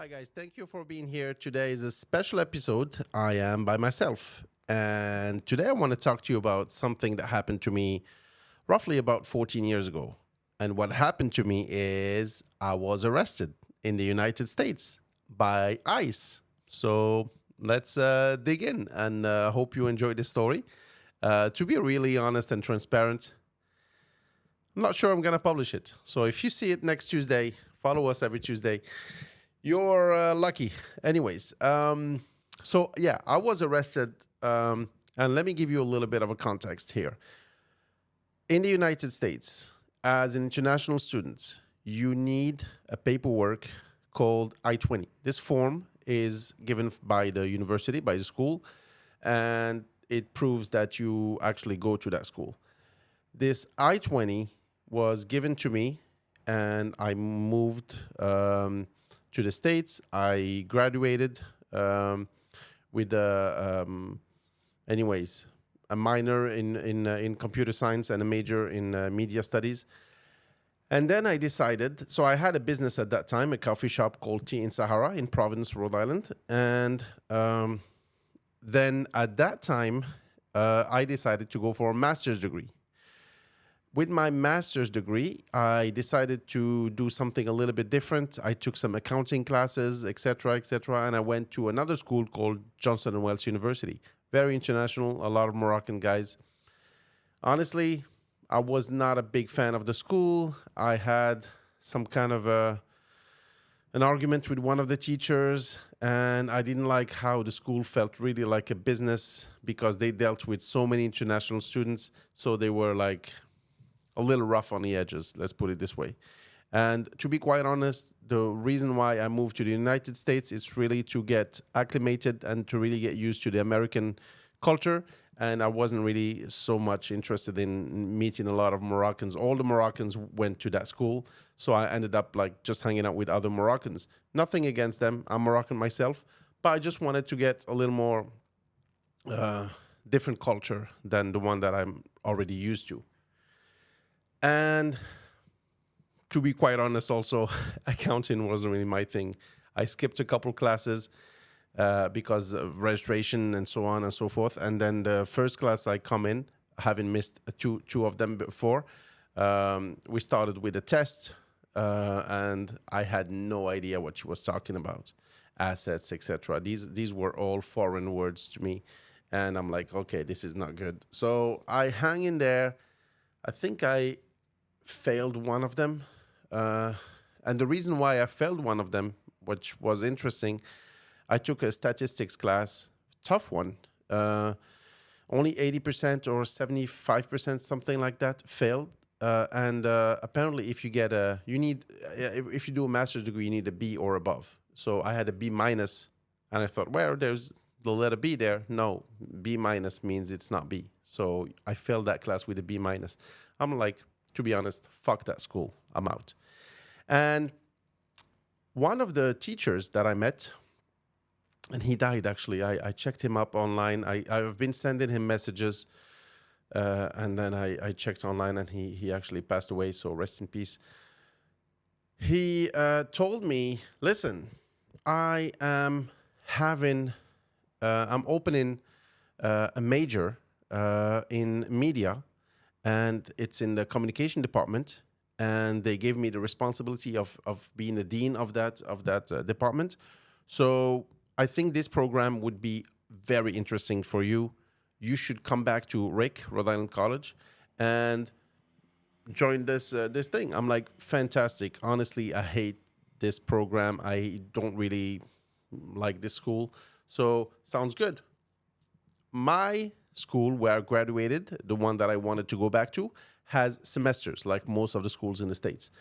Hi, guys. Thank you for being here. Today is a special episode. I am by myself. And today I want to talk to you about something that happened to me roughly about 14 years ago. And what happened to me is I was arrested in the United States by ICE. So let's dig in and hope you enjoy this story. To be really honest and transparent, I'm not sure I'm going to publish it. So if you see it next Tuesday, follow us every Tuesday. You're lucky. Anyways, so yeah, I was arrested. And let me give you a little bit of a context here. In the United States, as an international student, you need a paperwork called I-20. This form is given by the university, by the school, and it proves that you actually go to that school. This I-20 was given to me, and I moved to the States. I graduated with anyways, a minor in computer science and a major in media studies. And then I decided, so I had a business at that time, a coffee shop called Tea in Sahara in Providence, Rhode Island. And then at that time, I decided to go for a master's degree. With my master's degree, I decided to do something a little bit different. I took some accounting classes, etc., and I went to another school called Johnson & Wales University. Very international, a lot of Moroccan guys. Honestly, I was not a big fan of the school. I had some kind of an argument with one of the teachers, and I didn't like how the school felt really like a business because they dealt with so many international students, so they were like a little rough on the edges, let's put it this way. And to be quite honest, the reason why I moved to the United States is really to get acclimated and to really get used to the American culture. And I wasn't really so much interested in meeting a lot of Moroccans. All the Moroccans went to that school, so I ended up like just hanging out with other Moroccans. Nothing against them, I'm Moroccan myself, but I just wanted to get a little more different culture than the one that I'm already used to. And to be quite honest, also, accounting wasn't really my thing. I skipped a couple classes because of registration and so on and so forth. And then the first class I come in, having missed two of them before, we started with a test, and I had no idea what she was talking about, assets, etc. These were all foreign words to me, and I'm like, okay, this is not good. So I hang in there. I think I failed one of them. And the reason why I failed one of them, which was interesting, I took a statistics class, tough one. Only 80% or 75%, something like that, failed. And apparently, if you get if you do a master's degree, you need a B or above. So I had a B minus, and I thought, well, there's the letter B there. No, B minus means it's not B. So I failed that class with a B minus. I'm like, to be honest, fuck that school. I'm out. And one of the teachers that I met, and he died actually. I checked him up online. I've been sending him messages, and then I checked online, and he actually passed away. So rest in peace. He told me, listen, I'm opening a major in media, and it's in the communication department, and they gave me the responsibility of being the dean of that department. So I think this program would be very interesting for you. You should come back to Rhode Island College, and join this thing. I'm like, fantastic. Honestly, I hate this program. I don't really like this school. So sounds good. My school where I graduated, the one that I wanted to go back to, has semesters like most of the schools in the States.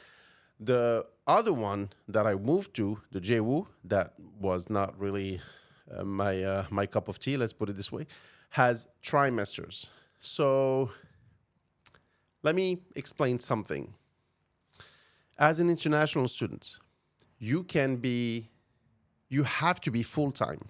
The other one that I moved to, the JWU, that was not really my cup of tea, let's put it this way, has trimesters. So let me explain something. As an international student, you have to be full-time.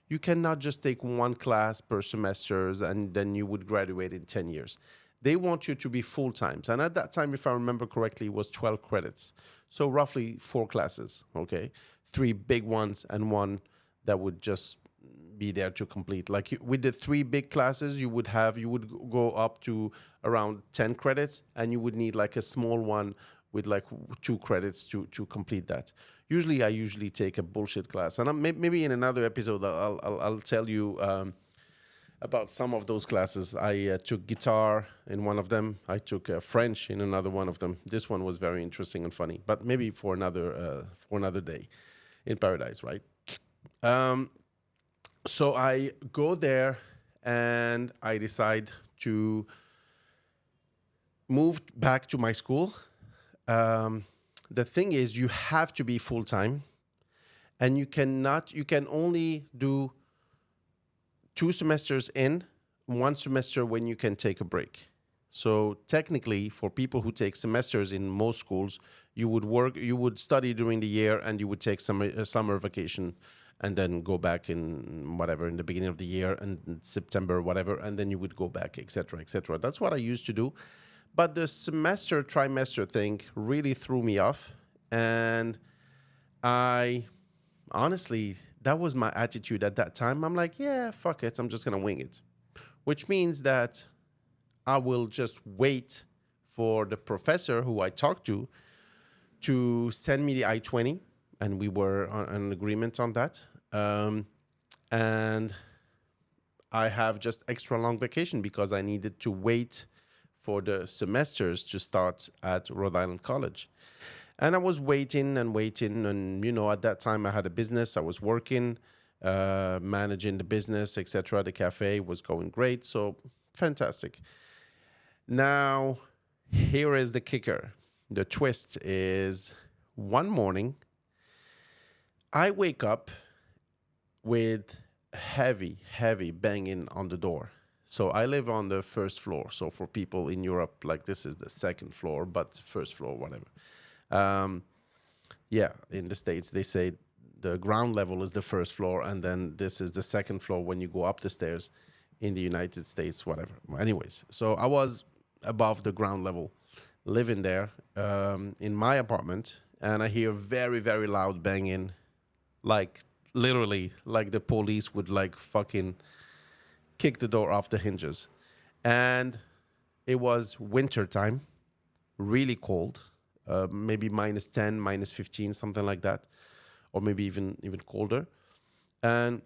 You cannot just take one class per semester and then you would graduate in 10 years. They want you to be full-time. And at that time, if I remember correctly, it was 12 credits. So roughly 4 classes, okay? three big ones and one that would just be there to complete. Like with the three big classes, you would go up to around 10 credits, and you would need like a small one with like 2 credits to complete that. I usually take a bullshit class, and maybe in another episode I'll tell you about some of those classes. I took guitar in one of them. I took French in another one of them. This one was very interesting and funny, but maybe for another day in paradise, right? So I go there and I decide to move back to my school. The thing is, you have to be full time, and you can only do 2 semesters in, 1 semester when you can take a break. So technically, for people who take semesters in most schools, you would study during the year, and you would take summer vacation, and then go back in the beginning of the year, and September, whatever, and then you would go back, etc., etc. That's what I used to do. But the trimester thing really threw me off. And honestly, that was my attitude at that time. I'm like, yeah, fuck it. I'm just going to wing it. Which means that I will just wait for the professor who I talked to send me the I-20. And we were on an agreement on that. And I have just extra long vacation because I needed to wait for the semesters to start at Rhode Island College. And I was waiting, and at that time I had a business. I was working, managing the business, etc. The cafe was going great, so fantastic. Now, here is the kicker. The twist is, one morning, I wake up with heavy banging on the door. So I live on the first floor. So for people in Europe, like, this is the second floor, but first floor, whatever. In the States, they say the ground level is the first floor, and then this is the second floor when you go up the stairs. In the United States, whatever. Anyways, so I was above the ground level, living there in my apartment, and I hear very, very loud banging, like literally, like the police would like fucking kick the door off the hinges. And it was winter time, really cold, maybe -10, -15, something like that, or maybe even colder. And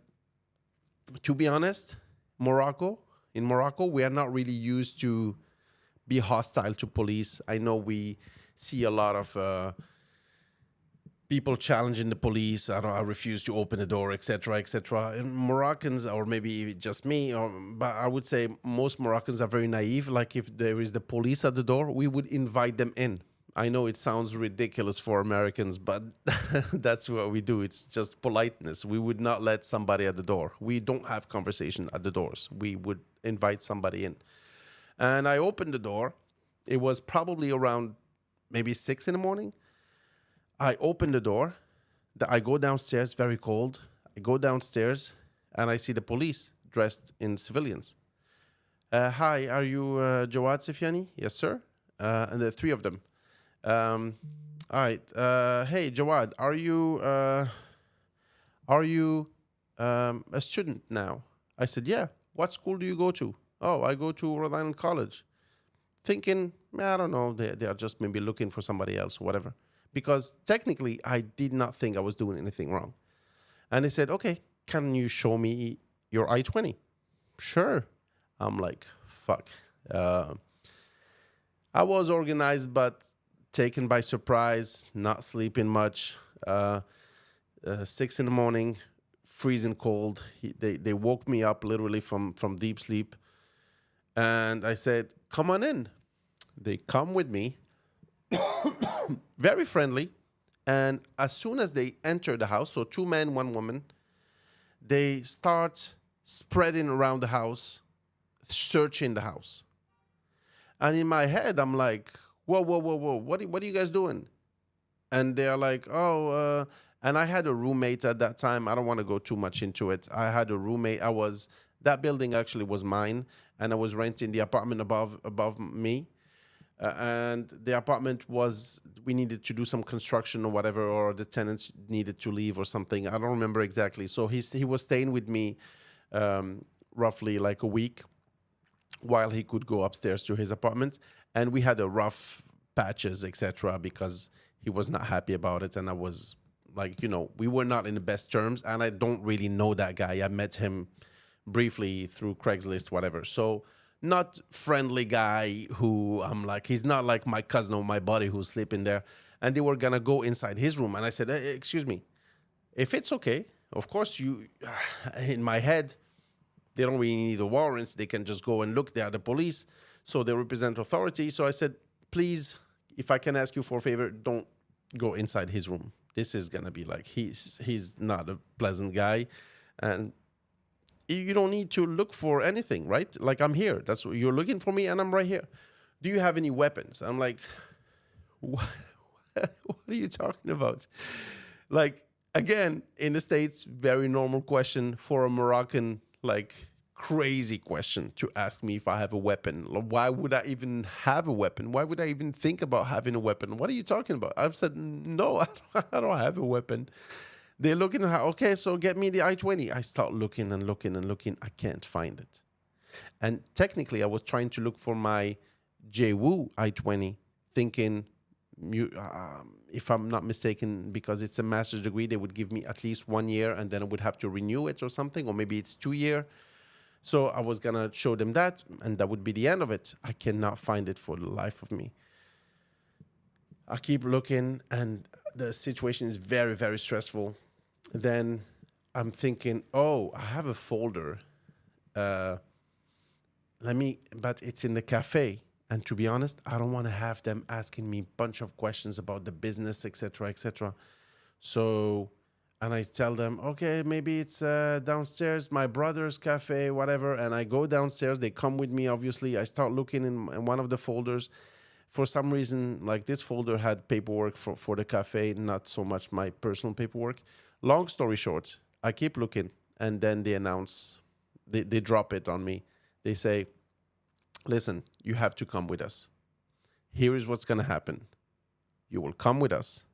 to be honest, in Morocco, we are not really used to be hostile to police. I know we see a lot of people challenging the police. I refuse to open the door, etc., etc. And Moroccans, or maybe just me, but I would say most Moroccans are very naive. Like, if there is the police at the door, we would invite them in. I know it sounds ridiculous for Americans, but that's what we do. It's just politeness. We would not let somebody at the door. We don't have conversation at the doors. We would invite somebody in. And I opened the door. It was probably around maybe 6 in the morning. I open the door. I go downstairs, very cold. I go downstairs, and I see the police dressed in civilians. Hi, are you Jawad Sifiani? Yes, sir. And there are 3 of them. All right. Hey, Jawad, are you a student now? I said, yeah. What school do you go to? Oh, I go to Rhode Island College. Thinking, I don't know, they are just maybe looking for somebody else or whatever. Because technically, I did not think I was doing anything wrong. And he said, okay, can you show me your I-20? Sure. I'm like, fuck. I was organized, but taken by surprise, not sleeping much. 6 in the morning, freezing cold. They woke me up literally from deep sleep. And I said, come on in. They come with me. Very friendly. And as soon as they enter the house, so 2 men, 1 woman, they start spreading around the house, searching the house. And in my head, I'm like, whoa, what are you guys doing? And they're like, and I had a roommate at that time. I don't want to go too much into it. I had a roommate. That building actually was mine, and I was renting the apartment above me. And the apartment was, we needed to do some construction or whatever, or the tenants needed to leave or something. I don't remember exactly. So he was staying with me roughly like a week while he could go upstairs to his apartment. And we had a rough patches, etc., because he was not happy about it. And I was like, we were not in the best terms. And I don't really know that guy. I met him briefly through Craigslist, whatever. So not friendly guy who I'm like, he's not like my cousin or my buddy who's sleeping there. And they were going to go inside his room. And I said, excuse me, if it's okay, of course you, in my head, they don't really need a warrant. They can just go and look. They are the police. So they represent authority. So I said, please, if I can ask you for a favor, don't go inside his room. This is going to be like, he's not a pleasant guy. And you don't need to look for anything, right? Like, I'm here. That's what you're looking for me, and I'm right here. Do you have any weapons? I'm like, what are you talking about? Like, again, in the States, very normal question for a Moroccan, like, crazy question to ask me if I have a weapon. Why would I even have a weapon? Why would I even think about having a weapon? What are you talking about? I've said, no, I don't have a weapon. They're looking at how, okay, so get me the I-20. I start looking and looking and looking. I can't find it. And technically, I was trying to look for my JWU I-20, thinking, if I'm not mistaken, because it's a master's degree, they would give me at least 1 year and then I would have to renew it or something, or maybe it's 2 years. So I was going to show them that, and that would be the end of it. I cannot find it for the life of me. I keep looking, and the situation is very, very stressful. Then I'm thinking, oh, I have a folder. But it's in the cafe. And to be honest, I don't want to have them asking me a bunch of questions about the business, etc., etc. So, and I tell them, okay, maybe it's downstairs, my brother's cafe, whatever. And I go downstairs. They come with me, obviously. I start looking in one of the folders. For some reason, like, this folder had paperwork for the cafe, not so much my personal paperwork. Long story short, I keep looking, and then they announce, they drop it on me. They say, listen, you have to come with us. Here is what's going to happen. You will come with us.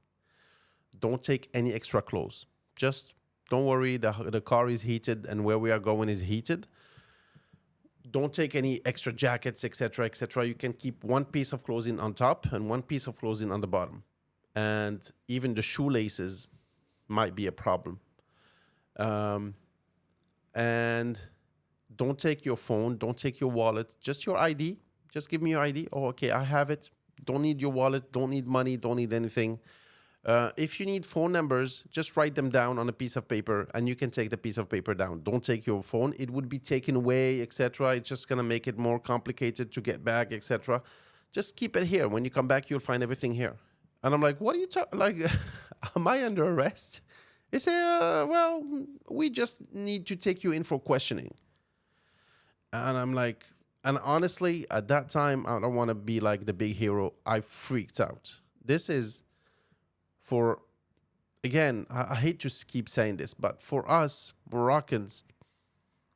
Don't take any extra clothes. Just don't worry, the car is heated, and where we are going is heated. Don't take any extra jackets, etc., etc. You can keep one piece of clothing on top and one piece of clothing on the bottom. And even the shoelaces might be a problem. And don't take your phone. Don't take your wallet. Just your ID. Just give me your ID. Oh, okay, I have it. Don't need your wallet. Don't need money. Don't need anything. If you need phone numbers, just write them down on a piece of paper, and you can take the piece of paper down. Don't take your phone. It would be taken away, etc. It's just going to make it more complicated to get back, etc. Just keep it here. When you come back, you'll find everything here. And I'm like, what are you talking? Like, am I under arrest? They say, well, we just need to take you in for questioning. And I'm like, and honestly, at that time, I don't want to be like the big hero. I freaked out. This is for, again, I hate to keep saying this, but for us Moroccans,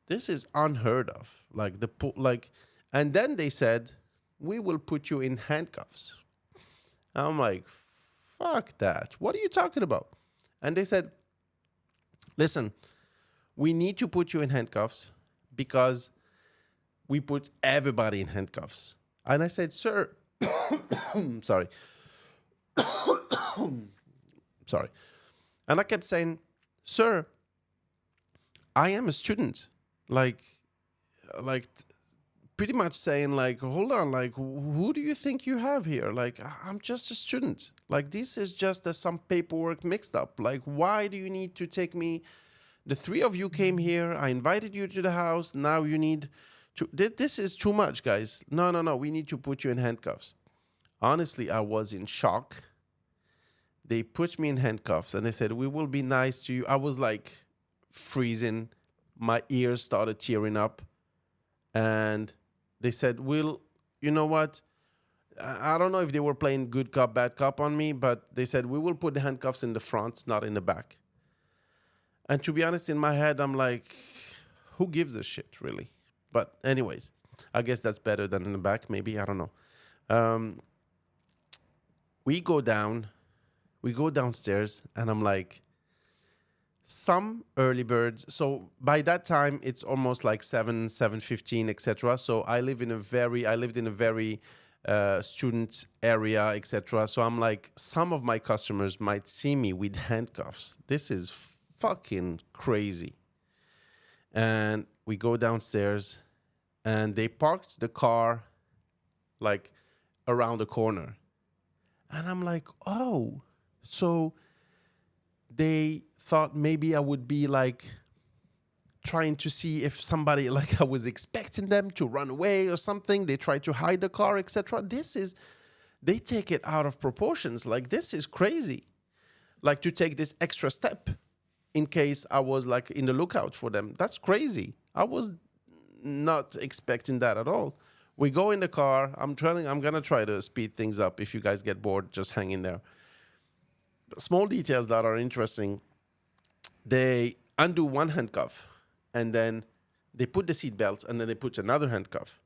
this is unheard of. And then they said, we will put you in handcuffs. I'm like, fuck that. What are you talking about? And they said, listen, we need to put you in handcuffs because we put everybody in handcuffs. And I said, sir, sorry. Sorry. And I kept saying, sir, I am a student. Like pretty much saying, like, hold on, like, who do you think you have here? Like, I'm just a student. Like, this is just some paperwork mixed up. Like, why do you need to take me? The three of you came here. I invited you to the house. Now you need to, this is too much, guys. No. We need to put you in handcuffs. Honestly, I was in shock. They put me in handcuffs and they said, we will be nice to you. I was like freezing. My ears started tearing up. And they said, well, you know what? I don't know if they were playing good cop, bad cop on me, but they said, we will put the handcuffs in the front, not in the back. And to be honest, in my head, I'm like, who gives a shit, really? But anyways, I guess that's better than in the back, maybe. I don't know. Um, we go down, we go downstairs, and I'm like, some early birds. So by that time, it's almost like 7:15, etc. So I lived in a very student area, etc. So I'm like, some of my customers might see me with handcuffs. This is fucking crazy. And we go downstairs, and they parked the car like around the corner. And I'm like, oh, so they thought maybe I would be like trying to see if somebody, like I was expecting them to run away or something. They try to hide the car, etc. They take it out of proportions. Like, this is crazy. Like, to take this extra step in case I was like in the lookout for them. That's crazy. I was not expecting that at all. We go in the car. I'm gonna try to speed things up. If you guys get bored, just hang in there. Small details that are interesting. They undo one handcuff, and then they put the seat belt, and then they put another handcuff.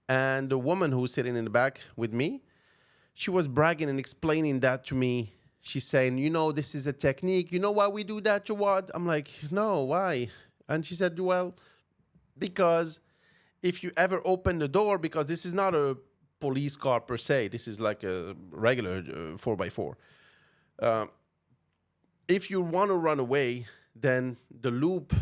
And the woman who's sitting in the back with me, she was bragging and explaining that to me. She's saying, this is a technique. You know why we do that, Jawad? I'm like, no, why? And she said, well, because if you ever open the door, because this is not a police car per se, this is like a regular 4x4. If you want to run away, then the loop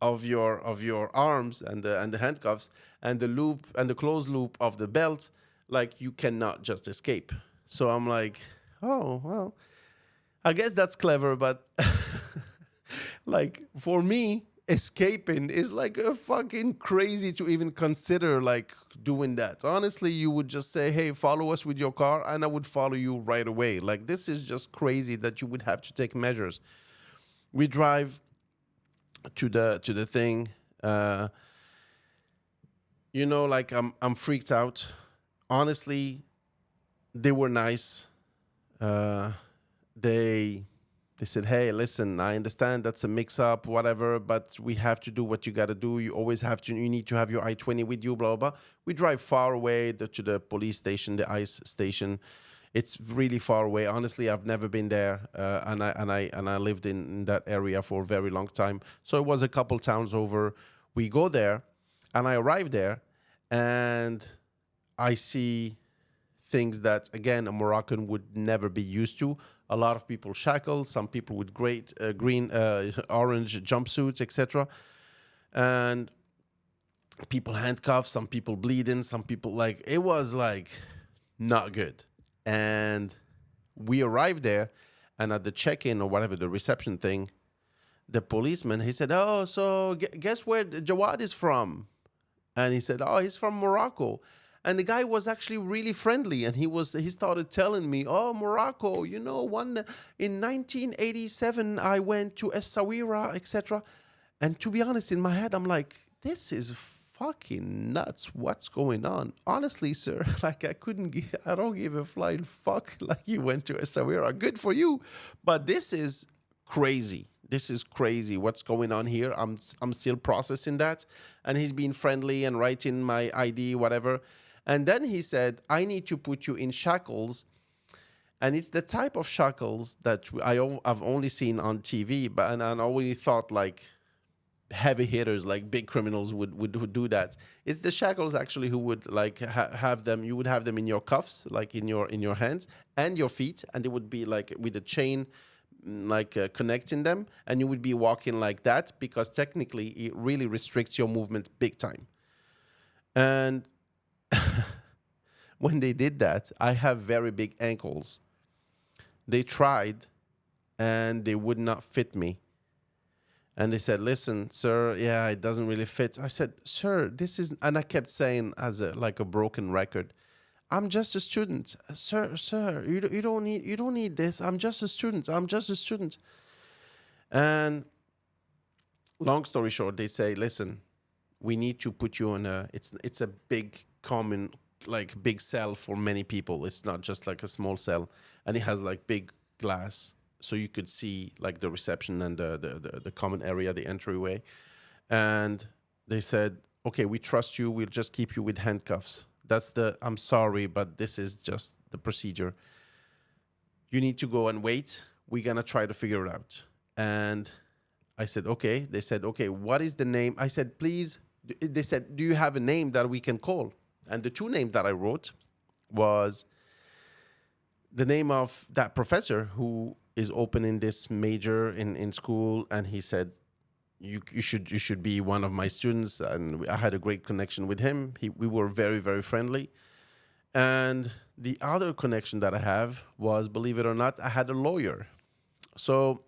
of your arms and the handcuffs and the loop and the closed loop of the belt, like, you cannot just escape. So I'm like, oh well, I guess that's clever, but like, for me, escaping is like a fucking crazy to even consider like doing that. Honestly, you would just say, hey, follow us with your car, and I would follow you right away. Like, this is just crazy that you would have to take measures. We drive to the thing. Like, I'm freaked out. Honestly, they were nice. They said, hey, listen, I understand that's a mix-up, whatever, but we have to do what you got to do. You need to have your I-20 with you, blah, blah, blah. We drive far away to the police station, the ICE station. It's really far away. Honestly, I've never been there, and I lived in that area for a very long time. So it was a couple towns over. We go there, and I arrive there, and I see things that, again, a Moroccan would never be used to. A lot of people shackled, some people with great green, orange jumpsuits, etc. And people handcuffed, some people bleeding, some people, like, it was like not good. And we arrived there, and at the check-in or whatever, the reception thing, the policeman, he said, oh, so guess where Jawad is from? And he said, oh, he's from Morocco. And the guy was actually really friendly, and he started telling me, oh, Morocco, in 1987, I went to Essaouira, etc. And to be honest, in my head, I'm like, this is fucking nuts. What's going on? Honestly, sir, like, I don't give a flying fuck. Like, you went to Essaouira. Good for you. But this is crazy. This is crazy. What's going on here? I'm still processing that. And he's being friendly and writing my ID, whatever. And then he said, I need to put you in shackles. And it's the type of shackles that I've only seen on TV, and I always thought like heavy hitters, like big criminals would do that. It's the shackles actually who would like have them. You would have them in your cuffs, like in your hands and your feet, and it would be like with a chain, like connecting them, and you would be walking like that, because technically it really restricts your movement big time. And when they did that, I have very big ankles. They tried, and they would not fit me. And they said, listen, sir, yeah, it doesn't really fit. I said, sir, this is, and I kept saying as like a broken record, I'm just a student. Sir, you don't need this. I'm just a student. And long story short, they say, listen, we need to put you on it's a big common, like big cell for many people. It's not just like a small cell, and it has like big glass, so you could see like the reception and the common area, the entryway. And they said, okay, we trust you. We'll just keep you with handcuffs. I'm sorry, but this is just the procedure. You need to go and wait. We're going to try to figure it out. And I said, okay. They said, okay, what is the name? I said, please. They said, do you have a name that we can call? And the two names that I wrote was the name of that professor who is opening this major in school. And he said, you should be one of my students. And I had a great connection with him. We were very, very friendly. And the other connection that I have was, believe it or not, I had a lawyer. So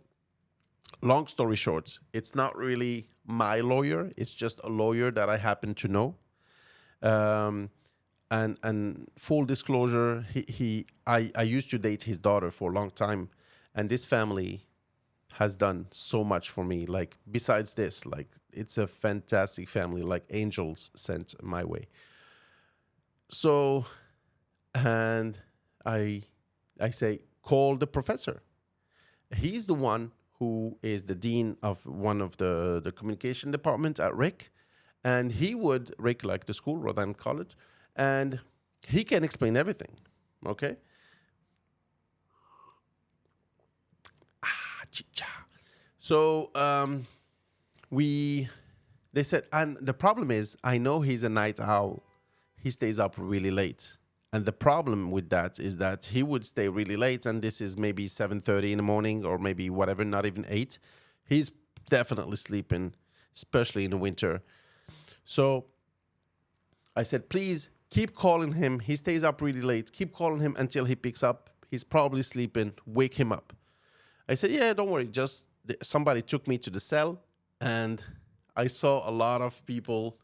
long story short, it's not really my lawyer. It's just a lawyer that I happen to know. And full disclosure, I used to date his daughter for a long time. And this family has done so much for me. Like, besides this, like, it's a fantastic family, like angels sent my way. So, and I say, call the professor. He's the one who is the dean of one of the communication department at RIC. And RIC, like the school, Rhode Island College, and he can explain everything. Okay? So they said, and the problem is, I know he's a night owl. He stays up really late. And the problem with that is that he would stay really late, and this is maybe 7:30 in the morning or maybe whatever, not even 8. He's definitely sleeping, especially in the winter. So I said, please keep calling him. He stays up really late. Keep calling him until he picks up. He's probably sleeping. Wake him up. I said, yeah, don't worry. Just somebody took me to the cell, and I saw a lot of people.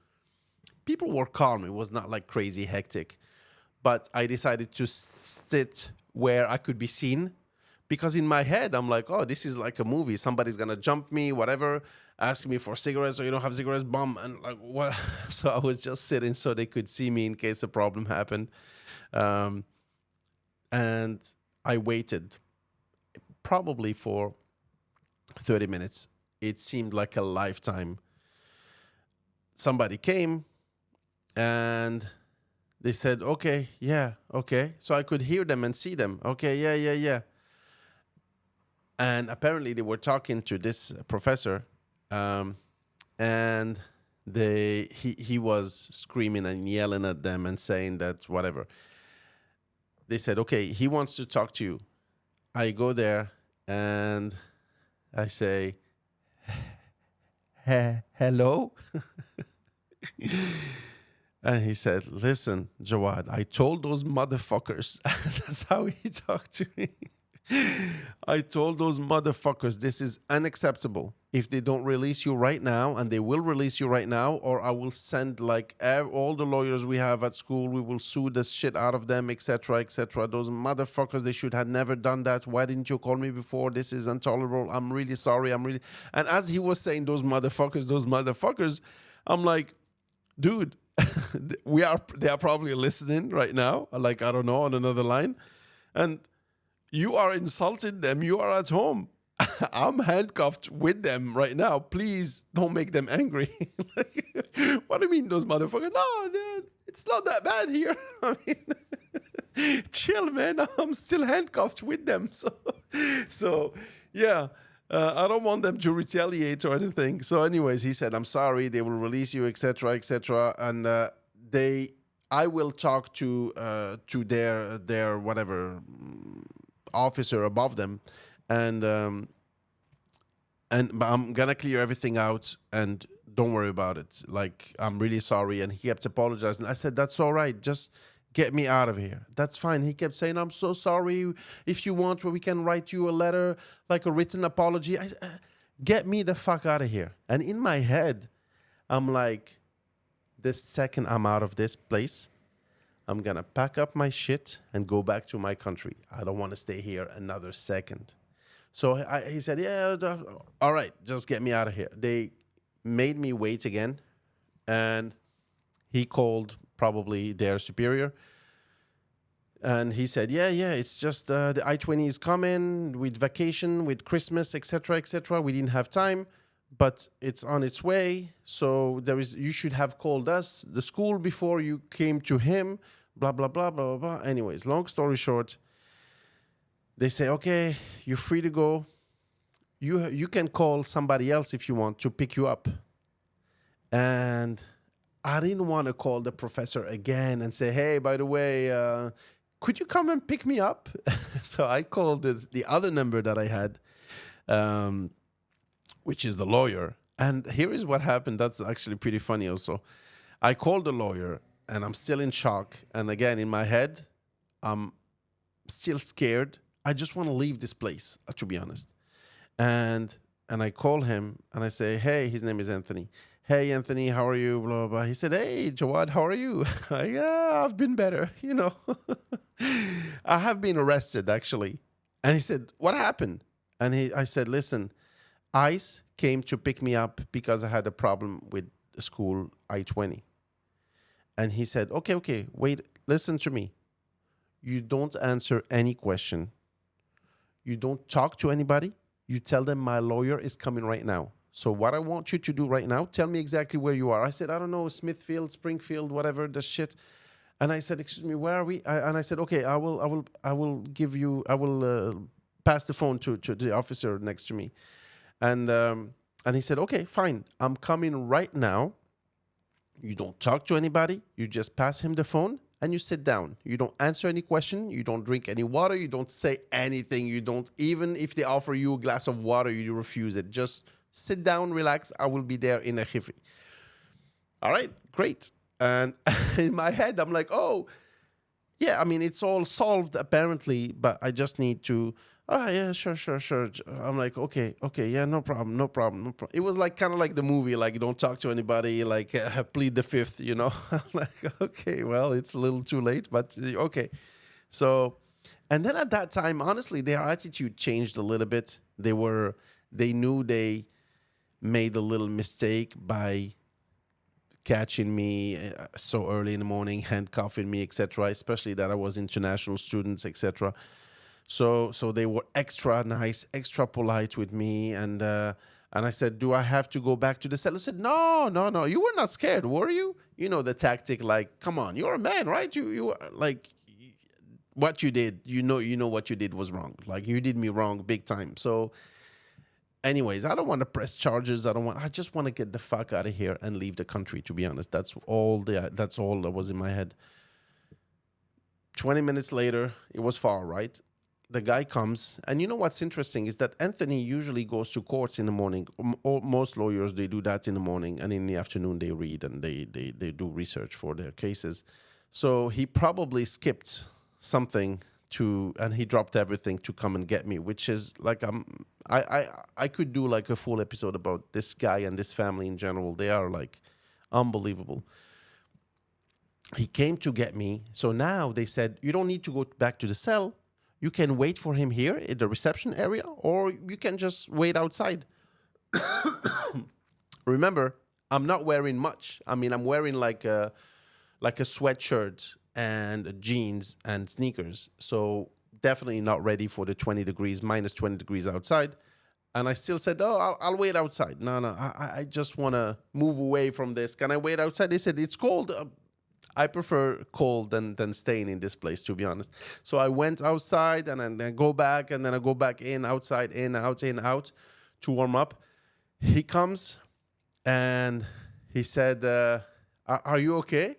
People were calm. It was not like crazy hectic. But I decided to sit where I could be seen, because in my head, I'm like, oh, this is like a movie. Somebody's going to jump me, whatever, ask me for cigarettes, or you don't have cigarettes, bomb. And like, what? So I was just sitting so they could see me in case a problem happened. And I waited probably for 30 minutes. It seemed like a lifetime. Somebody came and they said, okay, yeah, okay. So I could hear them and see them. Okay, yeah. And apparently they were talking to this professor, and he was screaming and yelling at them and saying that whatever. They said, okay, he wants to talk to you. I go there and I say, hello? And he said, listen, Jawad, I told those motherfuckers. That's how he talked to me. I told those motherfuckers, this is unacceptable. If they don't release you right now, and they will release you right now, or I will send like all the lawyers we have at school, we will sue the shit out of them, etc., etc. Those motherfuckers, they should have never done that. Why didn't you call me before? This is intolerable. I'm really sorry. And as he was saying those motherfuckers, I'm like, dude, they are probably listening right now, like, I don't know, on another line. And you are insulting them. You are at home. I'm handcuffed with them right now. Please don't make them angry. Like, what do you mean, those motherfuckers? No, it's not that bad here. I mean, chill, man. I'm still handcuffed with them. So yeah. I don't want them to retaliate or anything. So anyways, he said, I'm sorry. They will release you, etc., etc. And I will talk to their whatever officer above them, and I'm gonna clear everything out, and don't worry about it. Like, I'm really sorry. And he kept apologizing. I said, that's all right. Just get me out of here. That's fine. He kept saying, I'm so sorry. If you want, we can write you a letter, like a written apology. Get me the fuck out of here. And in my head, I'm like, the second I'm out of this place, I'm going to pack up my shit and go back to my country. I don't want to stay here another second. So he said, yeah, all right, just get me out of here. They made me wait again. And he called probably their superior. And he said, yeah, it's just the I-20 is coming with vacation, with Christmas, etc., etc. We didn't have time. but it's on its way. So you should have called us, the school, before you came to him, blah, blah, blah, blah, blah, blah. Anyways, long story short, they say, okay, you're free to go. You can call somebody else if you want to pick you up. And I didn't want to call the professor again and say, hey, by the way, could you come and pick me up? So I called the other number that I had, which is the lawyer. And here is what happened. That's actually pretty funny also. I called the lawyer and I'm still in shock. And again, in my head, I'm still scared. I just want to leave this place, to be honest. And I call him and I say, hey, his name is Anthony. Hey, Anthony, how are you? Blah, blah, blah. He said, hey, Jawad, how are you? Yeah, I've been better, you know. I have been arrested, actually. And he said, what happened? And I said, listen, ICE came to pick me up because I had a problem with the school I-20. And he said, okay, wait, listen to me. You don't answer any question. You don't talk to anybody. You tell them my lawyer is coming right now. So what I want you to do right now, tell me exactly where you are. I said, I don't know, Smithfield, Springfield, whatever, the shit. And I said, excuse me, where are we? And I said, okay, I will pass the phone to the officer next to me. And he said, okay, fine. I'm coming right now. You don't talk to anybody. You just pass him the phone and you sit down. You don't answer any question. You don't drink any water. You don't say anything. You don't, even if they offer you a glass of water, you refuse it. Just sit down, relax. I will be there in a jiffy. All right, great. And in my head, I'm like, oh, yeah, I mean, it's all solved apparently, but I just need to, oh, yeah, sure. I'm like, okay, yeah, no problem. It was like kind of like the movie, like don't talk to anybody, like plead the fifth, you know? I'm like, okay, well, it's a little too late, but okay. So, and then at that time, honestly, their attitude changed a little bit. They knew they made a little mistake by catching me so early in the morning, handcuffing me, etc., especially that I was international students, etc. So they were extra nice, extra polite with me, and I said, "Do I have to go back to the cell?" I said, "No. You were not scared, were you? You know the tactic, like, come on, you're a man, right? You like what you did. You know what you did was wrong. Like you did me wrong, big time." So, anyways, I don't want to press charges. I just want to get the fuck out of here and leave the country. To be honest, that's all that was in my head. 20 minutes later, it was far, right? The guy comes, and you know what's interesting is that Anthony usually goes to courts in the morning. Most lawyers, they do that in the morning, and in the afternoon they read and they do research for their cases. So he probably skipped something and he dropped everything to come and get me, which is like I could do like a full episode about this guy and this family in general. They are like unbelievable. He came to get me. So now they said, you don't need to go back to the cell. You can wait for him here in the reception area, or you can just wait outside. Remember, I'm not wearing much. I mean, I'm wearing like a sweatshirt and jeans and sneakers. So definitely not ready for the minus 20 degrees outside. And I still said, oh, I'll wait outside. No, I just want to move away from this. Can I wait outside? They said, it's cold. I prefer cold than staying in this place, to be honest. So I went outside and then I go back and then I go back in, outside, in, out to warm up. He comes and he said, are you okay?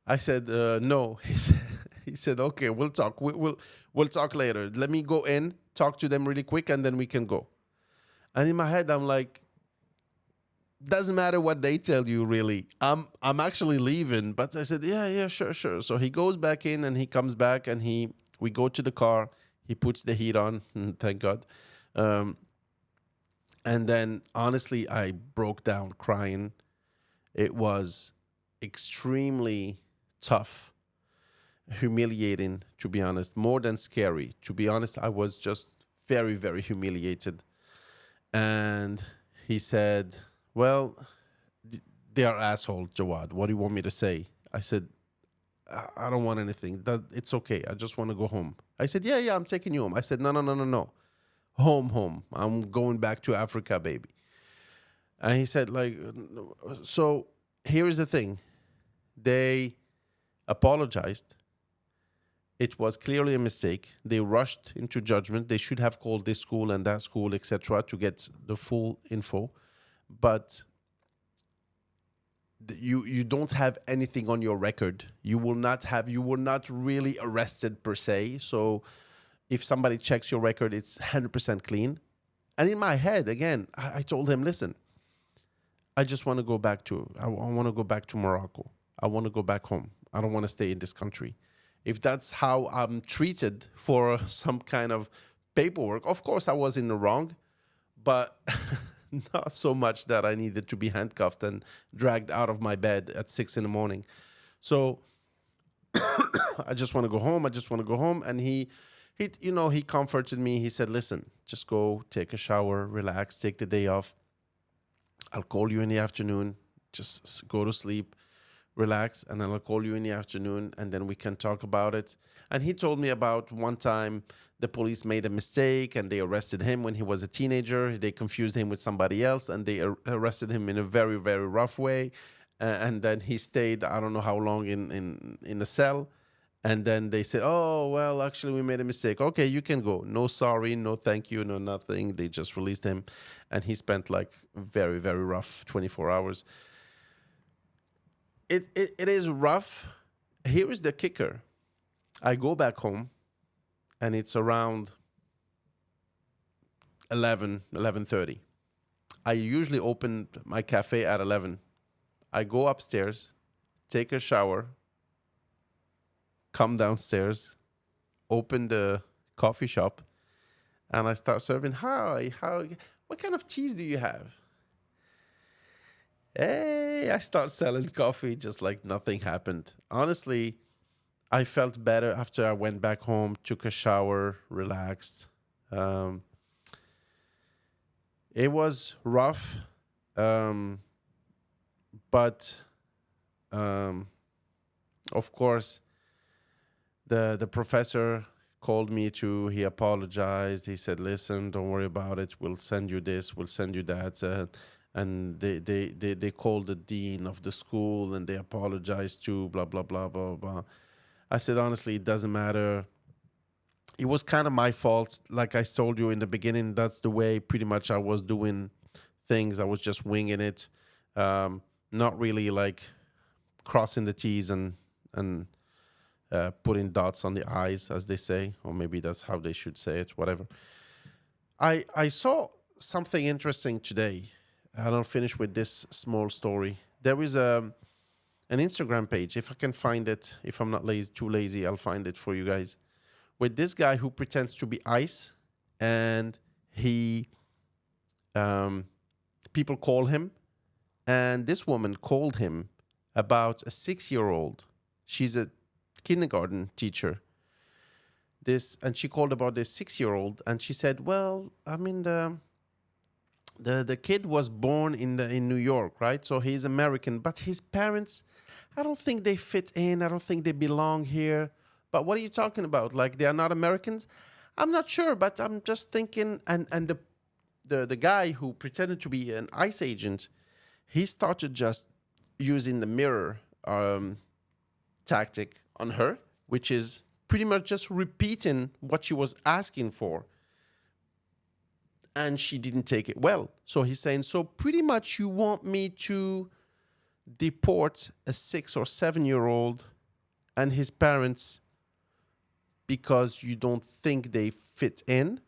I said, no. He said, okay, we'll talk. We'll talk later. Let me go in, talk to them really quick, and then we can go. And in my head, I'm like, doesn't matter what they tell you, really. I'm actually leaving. But I said, yeah, sure. So he goes back in and he comes back and we go to the car. He puts the heat on, thank God. And then, honestly, I broke down crying. It was extremely tough, humiliating, to be honest, more than scary. To be honest, I was just very, very humiliated. And he said, well, they are assholes, Jawad. What do you want me to say? I said, I don't want anything. It's okay. I just want to go home. I said, yeah, I'm taking you home. I said, no. Home. I'm going back to Africa, baby. And he said, like, so here is the thing. They apologized. It was clearly a mistake. They rushed into judgment. They should have called this school and that school, etc., to get the full info. But you don't have anything on your record. You were not really arrested per se. So if somebody checks your record, it's 100% clean. And in my head, again, I told him, listen, I just want to go back to, I want to go back to Morocco. I want to go back home. I don't want to stay in this country. If that's how I'm treated for some kind of paperwork, of course I was in the wrong, but not so much that I needed to be handcuffed and dragged out of my bed at 6 in the morning. So I just want to go home. I just want to go home. And he comforted me. He said, listen, just go take a shower, relax, take the day off. I'll call you in the afternoon. Just go to sleep, relax, and then I'll call you in the afternoon, and then we can talk about it. And he told me about one time the police made a mistake and they arrested him when he was a teenager. They confused him with somebody else, and they arrested him in a very, very rough way. And then he stayed, I don't know how long, in a cell. And then they said, oh, well, actually, we made a mistake. Okay, you can go. No sorry, no thank you, no nothing. They just released him. And he spent like very, very rough 24 hours. It is rough. Here is the kicker. I go back home, and it's around 11:30. I usually open my cafe at 11. I go upstairs, take a shower, come downstairs, open the coffee shop, and I start serving. What kind of cheese do you have? Hey, I start selling coffee just like nothing happened. Honestly, I felt better after I went back home, took a shower, relaxed. Um, it was rough, but of course, the professor called me to. He apologized. He said, "Listen, don't worry about it. We'll send you this. We'll send you that." And they called the dean of the school and they apologized too. Blah blah blah blah blah. I said, honestly, it doesn't matter. It was kind of my fault. Like I told you in the beginning, that's the way pretty much I was doing things. I was just winging it, not really like crossing the T's and putting dots on the I's, as they say, or maybe that's how they should say it. Whatever. I saw something interesting today. I'll finish with this small story. There is an Instagram page. If I can find it, if I'm not too lazy, I'll find it for you guys. With this guy who pretends to be ICE, and he, people call him, and this woman called him about a 6-year-old. She's a kindergarten teacher. And she called about this 6-year-old, and she said, "Well, I mean the kid was born in New York, right? So he's American, but his parents, I don't think they fit in. I don't think they belong here. But what are you talking about? Like they are not Americans? I'm not sure, but I'm just thinking." And the guy who pretended to be an ICE agent, he started just using the mirror tactic on her, which is pretty much just repeating what she was asking for. And she didn't take it well. So he's saying, so pretty much you want me to deport a 6 or 7-year-old and his parents because you don't think they fit in,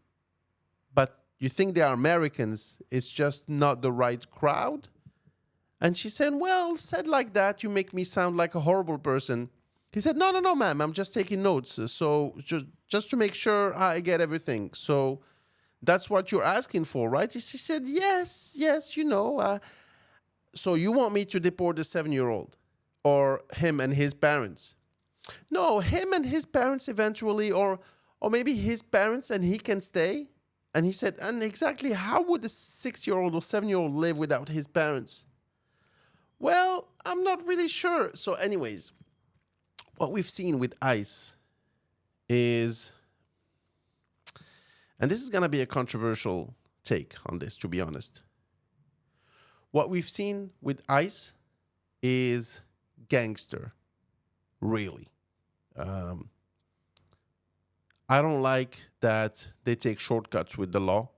but you think they are Americans. It's just not the right crowd. And she said, well, said like that, you make me sound like a horrible person. He said, no, ma'am, I'm just taking notes. So just to make sure I get everything. So that's what you're asking for, right? She said, yes, so you want me to deport the 7-year-old or him and his parents? No, him and his parents eventually, or maybe his parents and he can stay. And he said, and exactly how would a 6-year-old or 7-year-old live without his parents? Well, I'm not really sure. So anyways, what we've seen with ICE is, and this is going to be a controversial take on this, to be honest. What we've seen with ICE is gangster, really. Um, I don't like that they take shortcuts with the law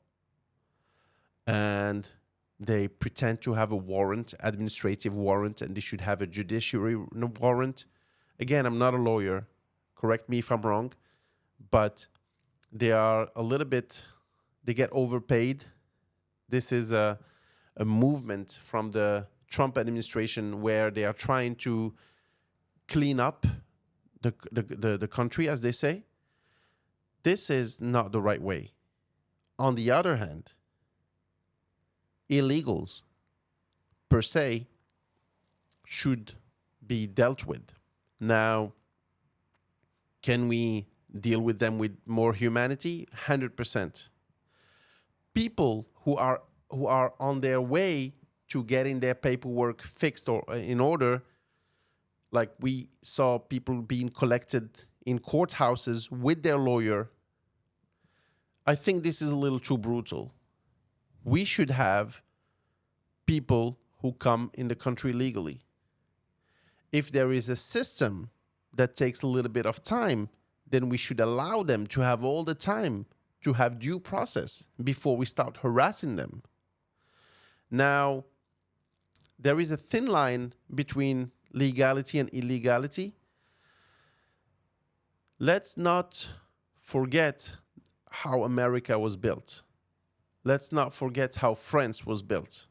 and they pretend to have a warrant, administrative warrant, and they should have a judiciary warrant. Again, I'm not a lawyer. Correct me if I'm wrong, but they are a little bit, they get overpaid. This is a movement from the Trump administration where they are trying to clean up the country, as they say. This is not the right way. On the other hand, illegals per se should be dealt with. Now, can we deal with them with more humanity? 100%. People who are on their way to getting their paperwork fixed or in order, like we saw people being collected in courthouses with their lawyer, I think this is a little too brutal. We should have people who come in the country legally. If there is a system that takes a little bit of time, then we should allow them to have all the time to have due process before we start harassing them. Now, there is a thin line between legality and illegality. Let's not forget how America was built. Let's not forget how France was built.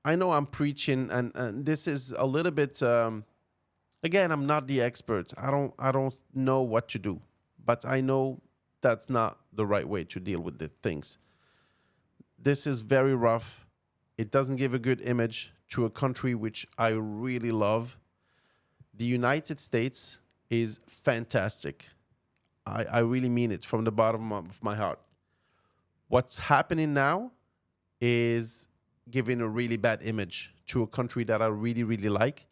I know I'm preaching, and this is a little bit. Again, I'm not the expert. I don't know what to do, but I know that's not the right way to deal with the things. This is very rough. It doesn't give a good image to a country which I really love. The United States is fantastic. I really mean it from the bottom of my heart. What's happening now is giving a really bad image to a country that I really, really like,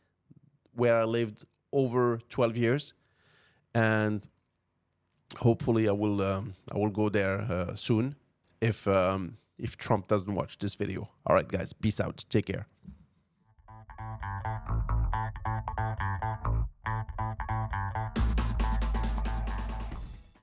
where I lived over 12 years. And hopefully I will go there soon if Trump doesn't watch this video. All right, guys, peace out. Take care.